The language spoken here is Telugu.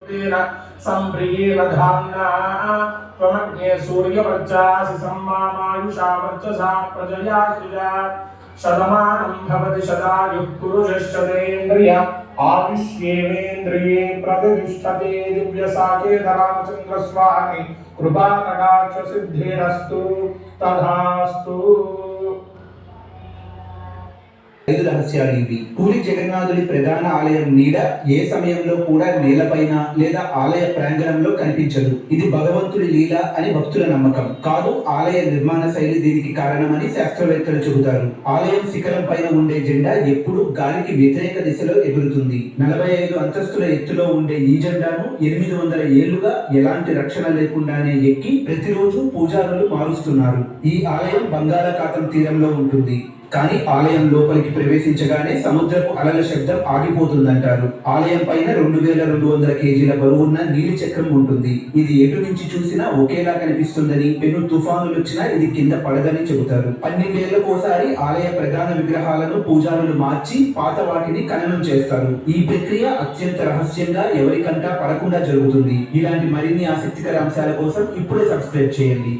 संप्रियेण धाम्ना त्वमग्ने सूर्यवर्चासि सम्मामायुषा वर्चसा प्रजया सुजा शतमानं भवति शतायुः पुरुषश्चतेन्द्रिय आयुष्येवेन्द्रिये प्रतिष्ठते दिव्यसाकेतरामचन्द्रस्वामी कृपाकटाक्षसिद्धिरस्तु तथास्तु। 5 రహస్యాలు ఇవి. పూరి జగన్నాథుడి ప్రధాన ఆలయం నీడ ఏ సమయంలో కూడా నేలపైన లేదా ఆలయ ప్రాంగణంలో కనిపించదు. ఇది భగవంతుడి లీల అని భక్తుల నమ్మకం కాదు. ఆలయ నిర్మాణ శైలి దీనికి కారణమని శాస్త్రవేత్తలు చెబుతారు. ఆలయం శిఖరం పైన ఉండే జెండా ఎప్పుడు గాలికి వ్యతిరేక దిశలో ఎగురుతుంది. 45 అంతస్తుల ఎత్తులో ఉండే ఈ జెండాను 800 ఏళ్లుగా ఎలాంటి రక్షణ లేకుండానే ఎక్కి ప్రతిరోజు పూజారులు మారుస్తున్నారు. ఈ ఆలయం బంగాళాఖాతం తీరంలో ఉంటుంది. కానీ ఆలయం లోపలికి ప్రవేశించగానే సముద్రపు అలల శబ్దం ఆగిపోతుందంటారు. ఆలయం పైన 2200 కేజీల బరువున్న నీలి చక్రం ఉంటుంది. ఇది ఎటు నుంచి చూసినా ఒకేలా కనిపిస్తుందని, పెను తుఫానులు వచ్చినా ఇది కింద పడదని చెబుతారు. 12 ఏళ్లకోసారి ఆలయ ప్రధాన విగ్రహాలను పూజారులు మార్చి పాత వాటిని ఖననం చేస్తారు. ఈ ప్రక్రియ అత్యంత రహస్యంగా ఎవరికంటా పడకుండా జరుగుతుంది. ఇలాంటి మరిన్ని ఆసక్తికర అంశాల కోసం ఇప్పుడే సబ్స్క్రైబ్ చేయండి.